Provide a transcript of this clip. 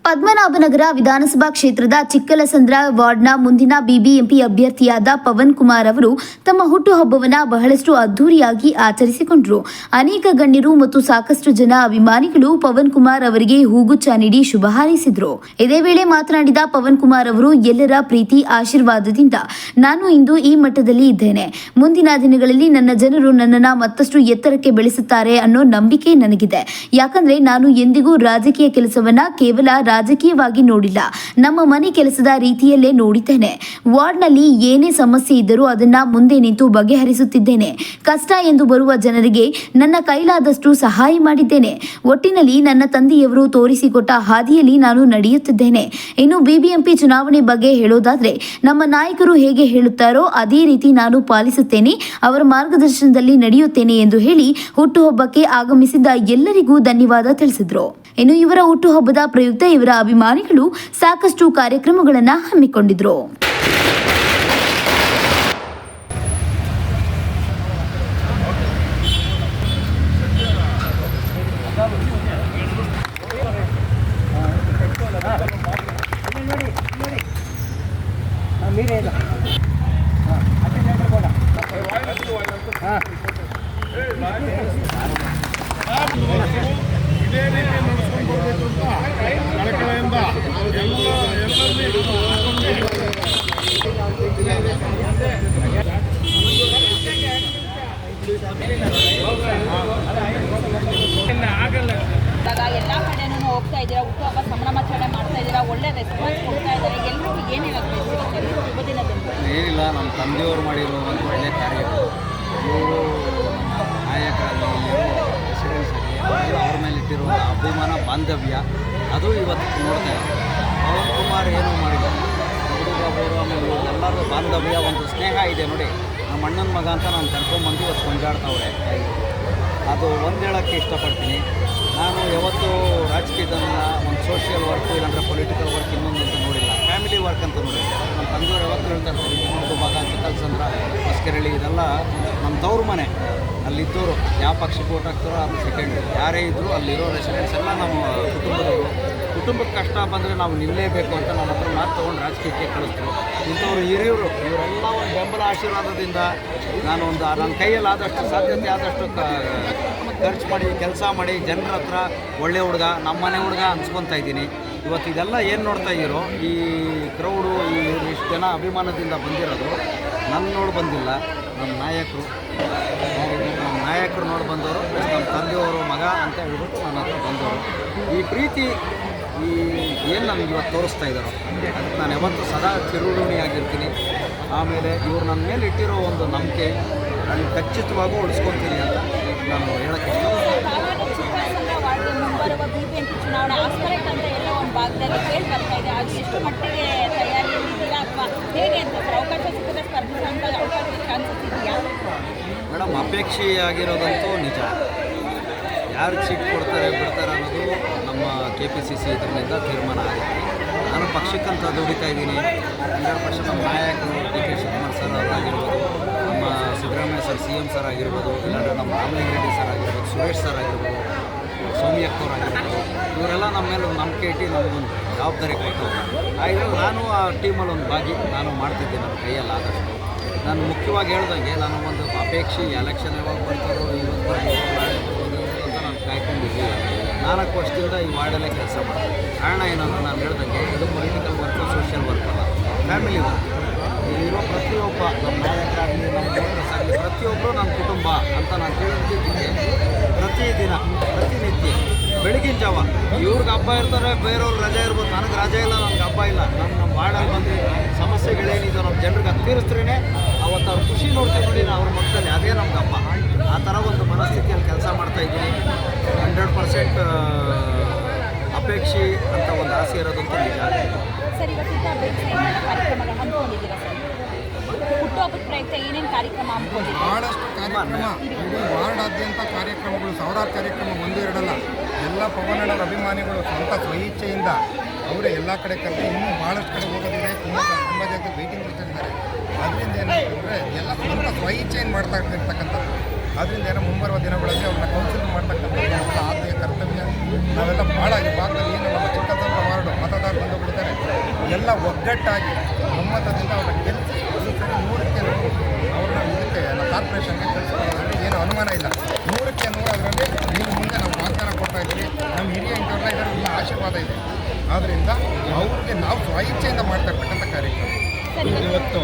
ಪದ್ಮನಾಭನಗರ ವಿಧಾನಸಭಾ ಕ್ಷೇತ್ರದ ಚಿಕ್ಕಲಸಂದ್ರ ವಾರ್ಡ್ನ ಮುಂದಿನ ಬಿಬಿಎಂಪಿ ಅಭ್ಯರ್ಥಿಯಾದ ಪವನ್ ಕುಮಾರ್ ಅವರು ತಮ್ಮ ಹುಟ್ಟುಹಬ್ಬವನ್ನು ಬಹಳಷ್ಟು ಅದ್ದೂರಿಯಾಗಿ ಆಚರಿಸಿಕೊಂಡರು. ಅನೇಕ ಗಣ್ಯರು ಮತ್ತು ಸಾಕಷ್ಟು ಜನ ಅಭಿಮಾನಿಗಳು ಪವನ್ ಕುಮಾರ್ ಅವರಿಗೆ ಹೂಗುಚ್ಛ ನೀಡಿ ಶುಭ ಹಾರೈಸಿದರು. ಇದೇ ವೇಳೆ ಮಾತನಾಡಿದ ಪವನ್ ಕುಮಾರ್ ಅವರು, ಎಲ್ಲರ ಪ್ರೀತಿ ಆಶೀರ್ವಾದದಿಂದ ನಾನು ಇಂದು ಈ ಮಟ್ಟದಲ್ಲಿ ಇದ್ದೇನೆ. ಮುಂದಿನ ದಿನಗಳಲ್ಲಿ ನನ್ನ ಜನರು ನನ್ನನ್ನು ಮತ್ತಷ್ಟು ಎತ್ತರಕ್ಕೆ ಬೆಳೆಸುತ್ತಾರೆ ಅನ್ನೋ ನಂಬಿಕೆ ನನಗಿದೆ. ಯಾಕಂದ್ರೆ ನಾನು ಎಂದಿಗೂ ರಾಜಕೀಯ ಕೆಲಸವನ್ನ ಕೇವಲ ರಾಜಕೀಯವಾಗಿ ನೋಡಿಲ್ಲ, ನಮ್ಮ ಮನೆ ಕೆಲಸದ ರೀತಿಯಲ್ಲೇ ನೋಡಿದ್ದೇನೆ. ವಾರ್ಡ್ನಲ್ಲಿ ಏನೇ ಸಮಸ್ಯೆ ಇದ್ದರೂ ಅದನ್ನ ಮುಂದೆ ನಿಂತು ಬಗೆಹರಿಸುತ್ತಿದ್ದೇನೆ. ಕಷ್ಟ ಎಂದು ಬರುವ ಜನರಿಗೆ ನನ್ನ ಕೈಲಾದಷ್ಟು ಸಹಾಯ ಮಾಡಿದ್ದೇನೆ. ಒಟ್ಟಿನಲ್ಲಿ ನನ್ನ ತಂದೆಯವರು ತೋರಿಸಿಕೊಟ್ಟ ಹಾದಿಯಲ್ಲಿ ನಾನು ನಡೆಯುತ್ತಿದ್ದೇನೆ. ಇನ್ನು ಬಿಬಿಎಂಪಿ ಚುನಾವಣೆ ಬಗ್ಗೆ ಹೇಳೋದಾದ್ರೆ, ನಮ್ಮ ನಾಯಕರು ಹೇಗೆ ಹೇಳುತ್ತಾರೋ ಅದೇ ರೀತಿ ನಾನು ಪಾಲಿಸುತ್ತೇನೆ, ಅವರ ಮಾರ್ಗದರ್ಶನದಲ್ಲಿ ನಡೆಯುತ್ತೇನೆ ಎಂದು ಹೇಳಿ ಹುಟ್ಟುಹಬ್ಬಕ್ಕೆ ಆಗಮಿಸಿದ್ದ ಎಲ್ಲರಿಗೂ ಧನ್ಯವಾದ ತಿಳಿಸಿದರು. ಇನ್ನು ಇವರ ಹುಟ್ಟುಹಬ್ಬದ ಪ್ರಯುಕ್ತ ಇವರ ಅಭಿಮಾನಿಗಳು ಸಾಕಷ್ಟು ಕಾರ್ಯಕ್ರಮಗಳನ್ನು ಹಮ್ಮಿಕೊಂಡಿದ್ರು. ಇದೇ ರೀತಿ ನಡೆಸ್ಕೊಂಡು ಬರಬೇಕು ಅಂತ ಕಳಕಳಿಯಿಂದ ಎಲ್ಲ ಕಡೆನೂ ಹೋಗ್ತಾ ಇದ್ದೀರಾ, ಹುಟ್ಟುಹಬ್ಬ ಸಂಭ್ರಮಾಚರಣೆ ಮಾಡ್ತಾ ಇದ್ದೀರಾ, ಒಳ್ಳೆ ರೆಸ್ಪಾನ್ಸ್ ಕೊಡ್ತಾ ಇದ್ದಾರೆ. ಎಲ್ಲರಿಗೂ ಏನು ಹೇಳಬೇಕು ಶುಭ ದಿನದಂದು? ಏನಿಲ್ಲ, ನಮ್ಮ ತಂದೆಯವರು ಮಾಡಿರೋ ಒಂದು ಒಳ್ಳೆಯ ಕಾರ್ಯ. ಇವರು ನಾಯಕರಾಗಲಿ, ರೆಸಿಡೆನ್ಸ್ ಆಗಲಿ, ಅವ್ರ ಮೇಲೆ ಇಟ್ಟಿರೋ ಅಭಿಮಾನ, ಬಾಂಧವ್ಯ ಅದು ಇವತ್ತು ನೋಡ್ತಾ ಇದ್ದಾರೆ. ಪವನ್ ಕುಮಾರ್ ಏನೂ ಮಾಡಿಲ್ಲ, ಹುಡುಗ ಬೋರು ಆಮೇಲೆ ಎಲ್ಲರೂ ಬಾಂಧವ್ಯ, ಒಂದು ಸ್ನೇಹ ಇದೆ ನೋಡಿ. ನಮ್ಮ ಅಣ್ಣನ ಮಗ ಅಂತ ನಾನು ಕರ್ಕೊಂಬಂದು ಇವತ್ತು ಕೊಂಡಾಡ್ತಾವ್ರೆ. ಅದು ಒಂದು ಹೇಳೋಕ್ಕೆ ಇಷ್ಟಪಡ್ತೀನಿ. ನಾನು ಯಾವತ್ತೂ ರಾಜಕೀಯದನ್ನು ಒಂದು ಸೋಷಿಯಲ್ ವರ್ಕು ಇಲ್ಲಾಂದರೆ ಪೊಲಿಟಿಕಲ್ ವರ್ಕ್ ಇನ್ನೊಂದು ಅಂತ ನೋಡಿಲ್ಲ, ಫ್ಯಾಮಿಲಿ ವರ್ಕ್ ಅಂತ ನೋಡಿಲ್ಲ. ನಮ್ಮ ತಂದೆಯವರು ಯಾವತ್ತೂ ಹೇಳ್ತಾರೆ, ಇನ್ನೊಂದು ಭಾಗ ಚಿಕ್ಕಲಸಂದ್ರ, ಹೊಸಕೆರಳಿ, ಇದೆಲ್ಲ ನಮ್ಮ ತವ್ರ ಮನೆ. ಅಲ್ಲಿದ್ದವರು ಯಾವ ಪಕ್ಷಕ್ಕೆ ಓಟ್ ಹಾಕ್ತಾರೋ ಅದು ಸೆಕೆಂಡ್. ಯಾರೇ ಇದ್ದರೂ ಅಲ್ಲಿರೋ ರೆಸಿಡೆನ್ಸ್ ಎಲ್ಲ ನಮ್ಮ ಕುಟುಂಬದವರು. ಕುಟುಂಬಕ್ಕೆ ಕಷ್ಟ ಬಂದರೆ ನಾವು ನಿಲ್ಲಲೇಬೇಕು ಅಂತ ನಮ್ಮ ಹತ್ರ ಮಾತು ತೊಗೊಂಡು ರಾಜಕೀಯಕ್ಕೆ ಕಳಿಸ್ತಾರೆ. ಇಂಥವ್ರು ಹಿರಿಯವರು, ಇವರೆಲ್ಲ ಒಂದು ಬೆಂಬಲ ಆಶೀರ್ವಾದದಿಂದ ನಾನು ನನ್ನ ಕೈಯಲ್ಲಿ ಆದಷ್ಟು ಸಾಧ್ಯತೆ ಆದಷ್ಟು ಖರ್ಚು ಮಾಡಿ ಕೆಲಸ ಮಾಡಿ ಜನರ ಹತ್ರ ಒಳ್ಳೆ ಹುಡುಗ, ನಮ್ಮ ಮನೆ ಹುಡುಗ ಅನ್ಸ್ಕೊತಾ ಇದ್ದೀನಿ. ಇವತ್ತು ಇದೆಲ್ಲ ಏನು ನೋಡ್ತಾ ಇದ್ದೀರೋ, ಈ ಕ್ರೌಡು, ಇಷ್ಟು ಜನ ಅಭಿಮಾನದಿಂದ ಬಂದಿರೋದು ನನ್ನ ನೋಡಿ ಬಂದಿಲ್ಲ, ನಮ್ಮ ನಾಯಕರು ನೋಡಿ ಬಂದವರು, ನಮ್ಮ ತಂದೆಯವರು ಮಗ ಅಂತ ಹೇಳ್ಬಿಟ್ಟು ನನ್ನ ಹತ್ರ ಬಂದವರು. ಈ ಪ್ರೀತಿ ಏನು ನನಗೆ ಇವತ್ತು ತೋರಿಸ್ತಾ ಇದ್ದಾರೋ ಅದಕ್ಕೆ ನಾನು ಯಾವತ್ತೂ ಸದಾ ಚಿರುಣಿಯಾಗಿರ್ತೀನಿ. ಆಮೇಲೆ ಇವರು ನನ್ನ ಮೇಲೆ ಇಟ್ಟಿರೋ ಒಂದು ನಂಬಿಕೆ ನಾನು ಖಚಿತವಾಗೂ ಉಳಿಸ್ಕೊತೀನಿ ಅಂತ ನಾನು ಹೇಳೋಕ್ಕೆ ಮುಂಬರುವ ಬಿಬಿಎಂಪಿ ಚುನಾವಣೆ ಆಸ್ಪರೇಟ್ ಅಂತ ಎಲ್ಲ ಒಂದು ಭಾಗದಲ್ಲಿ ಕೇಳಿ ಬರ್ತಾ ಇದೆ. ಅದು ಎಷ್ಟು ಮಟ್ಟಿಗೆ ತಯಾರಿಯಲ್ಲಿದೆಯಾ ಅಥವಾ ಹೇಗೆ ಅಂತ ಅವಕಾಶ ಸಿಕ್ಕರೆ ಸ್ಪರ್ಧಿಸುವಂಥ ಅವಕಾಶ ಚಾನ್ಸಸ್ ಇದೆಯಾ? ಮೇಡಮ್, ಅಪೇಕ್ಷೆಯಾಗಿರೋದಂತೂ ನಿಜ. ಯಾರು ಸೀಟ್ ಕೊಡ್ತಾರೆ ಬಿಡ್ತಾರೆ ಅನ್ನೋದು ನಮ್ಮ KPCC ಇದರಿಂದ ತೀರ್ಮಾನ ಆಗುತ್ತೆ. ನಾನು ಪಕ್ಷಕ್ಕಂತ ದುಡಿತಾ ಇದ್ದೀನಿ. 100% ನಮ್ಮ ನಾಯಕರು DK ಶಿವಕುಮಾರ್ ಸರ್ ಅವರಾಗಿರ್ಬೋದು, ನಮ್ಮ ಸಿದ್ದರಾಮಯ್ಯ ಸರ್ CM ಸರ್ ಆಗಿರ್ಬೋದು, ಇಲ್ಲಾಂದರೆ ನಮ್ಮ ರಾಮಲಿಂಗಾರೆಡ್ಡಿ ಸರ್ ಆಗಿರ್ಬೋದು, ಸುರೇಶ್ ಸರ್ ಆಗಿರ್ಬೋದು, ಸೌಮ್ಯಕ್ಕವ್ರು ಇವರೆಲ್ಲ ನಮ್ಮ ಮೇಲೆ ಒಂದು ನಂಬಿಕೆ ಇಟ್ಟು ನಮಗೊಂದು ಜವಾಬ್ದಾರಿ ಕೊಡ್ತಾರೆ. ಹಾಗಾಗಿ ನಾನು ಆ ಟೀಮಲ್ಲಿ ಒಂದು ಭಾಗಿ ನಾನು ಮಾಡ್ತಿದ್ದೆ ನನ್ನ ಕೈಯಲ್ಲಿ ಆದಷ್ಟು. ನಾನು ಮುಖ್ಯವಾಗಿ ಹೇಳ್ದಂಗೆ ನಾನು ಒಂದು ಅಪೇಕ್ಷೆ ಎಲೆಕ್ಷನ್ ಯಾವಾಗ ಬರ್ತಾರೋ ಇವತ್ತು ಬರ್ಬೋದು ನಾಳೆ ಬರ್ಬೋದು ಅಂತ ನಾನು ಕಾಯ್ಕೊಂಡಿದ್ದೆ. 4 ವರ್ಷದಿಂದ ಈ ವಾರ್ಡಲ್ಲೇ ಕೆಲಸ ಮಾಡ್ತೀನಿ. ಕಾರಣ ಏನಂದ್ರೆ ನಾನು ಹೇಳ್ದಂಗೆ ಇದು ಪೊಲಿಟಿಕಲ್ ವರ್ಕು, ಸೋಷಿಯಲ್ ವರ್ಕ್ ಅಲ್ಲ, ಫ್ಯಾಮಿಲಿ ವರ್ಕ್. ಇಲ್ಲಿರೋ ಪ್ರತಿಯೊಬ್ಬ ನಮ್ಮ ನಾಯಕರಾಗಲಿ, ನಮ್ಮ ಕಾಂಗ್ರೆಸ್ ಆಗಲಿ, ಪ್ರತಿಯೊಬ್ಬರು ನನ್ನ ಕುಟುಂಬ ಅಂತ ನಾನು ತಿಳಿದಿದ್ದೀನಿ. ಪ್ರತಿದಿನ ಪ್ರತಿನಿತ್ಯ ಬೆಳಗಿನ ಜಾವ ಇವ್ರಿಗೆ ಹಬ್ಬ ಇರ್ತಾರೆ, ಬೇರೆಯವ್ರು ರಜೆ ಇರ್ಬೋದು, ನನಗೆ ರಜೆ ಇಲ್ಲ, ನನಗೆ ಹಬ್ಬ ಇಲ್ಲ. ನಮ್ಮ ವಾರ್ಡಲ್ಲಿ ಬಂದು ಸಮಸ್ಯೆಗಳೇನಿದೆ ನಮ್ಮ ಜನರಿಗೆ ತೀರಿಸ್ತ್ರೇ ಅವತ್ತು ಅವ್ರು ಖುಷಿ ನೋಡ್ತೀವಿ ನೋಡಿ, ಅವ್ರ ಮಕ್ಕಳಲ್ಲಿ ಅದೇ ನಮ್ಗೆ ಹಬ್ಬ. ಆ ಥರ ಒಂದು ಮನಸ್ಥಿತಿಯಲ್ಲಿ ಕೆಲಸ ಮಾಡ್ತಾಯಿದ್ದೀನಿ. 100% ಅಪೇಕ್ಷೆ ಅಂತ ಒಂದು ಆಸೆ ಇರೋದಂತೂ ನಿಜ. ಸರ್, ಇವತ್ತಿಂದ ಕಾರ್ಯಕ್ರಮಗಳು ಹಮ್ಮಿಕೊಂಡಿದ್ದೀರಾ ಸರ್? ಹುಟ್ಟುಹಬ್ಬದ ಪ್ರಯುಕ್ತ ಏನೇನು ಕಾರ್ಯಕ್ರಮ ಹಮ್ಮಿಕೊಂಡಿದ್ದೀರಾ? ಭಾಳಷ್ಟು ಕಾರ್ಯಕ್ರಮ, ಇಡೀ ವಾರ್ಡಾದ್ಯಂತ ಕಾರ್ಯಕ್ರಮಗಳು, ಸಾವಿರಾರು ಕಾರ್ಯಕ್ರಮ, 1-2 ಅಲ್ಲ. ಎಲ್ಲ ಪವನಣ್ಣರ ಅಭಿಮಾನಿಗಳು ಸ್ವಂತ ಸ್ವಇಚ್ಛೆಯಿಂದ ಅವರೇ ಎಲ್ಲ ಕಡೆ ಕರೆದು ಇನ್ನೂ ಭಾಳಷ್ಟು ಕಡೆ ಹೋಗೋದಿದೆ. ತುಂಬ ಜಾಗದಲ್ಲಿ ವೈಟಿಂಗ್ ಇರ್ತಿದ್ದಾರೆ. ಅದರಿಂದ ಏನಂತಂದರೆ ಎಲ್ಲ ಸ್ವಂತ ಸ್ವಇಚ್ಛೆಯನ್ನು ಮಾಡ್ತಾ ಇರ್ತಕ್ಕಂಥದ್ದು. ಅದರಿಂದ ಏನೋ ಮುಂಬರುವ ದಿನಗಳಲ್ಲಿ ಅವ್ರನ್ನ ಕೌನ್ಸಿಲ್ ಮಾಡ್ತಕ್ಕಂಥ ಆದ್ಯ ಕರ್ತವ್ಯ ನಾವೆಲ್ಲ ಭಾಳ ಈ ಭಾಗದಲ್ಲಿ ಏನು ನಮ್ಮ ಚಿಕ್ಕಸಂದ್ರ ವಾರ್ಡು ಎಲ್ಲ ಒಗ್ಗಟ್ಟಾಗಿ ಒಮ್ಮತದಿಂದ ಅವರ ಗೆಲ್ಲಿಸಿ ಈ ಸರಿ 100ಕ್ಕೆ 100 ಅವ್ರನ್ನ ಇದಕ್ಕೆ ಕಾರ್ಪೊರೇಷನ್ಗೆ ಕಳಿಸ್ಕೊಳ್ಳೋದ್ರಲ್ಲಿ ಏನು ಅನುಮಾನ ಇಲ್ಲ. 100ಕ್ಕೆ 100 ಅದರಲ್ಲಿ ನೀವು ಮುಂದೆ ನಾವು ವಾಗ್ದಾನ ಕೊಡ್ತಾ ಇದ್ದೀವಿ. ನಮ್ಮ ಹಿರಿಯ ಇಂಥವ್ರನ್ನ ಇದರಲ್ಲಿ ಆಶೀರ್ವಾದ ಇದೆ. ಆದ್ದರಿಂದ ಅವ್ರಿಗೆ ನಾವು ಸ್ವಇಚ್ಛೆಯಿಂದ ಮಾಡ್ತಾ ಇರ್ತಕ್ಕಂಥ ಕಾರ್ಯಕ್ರಮ. ಇವತ್ತು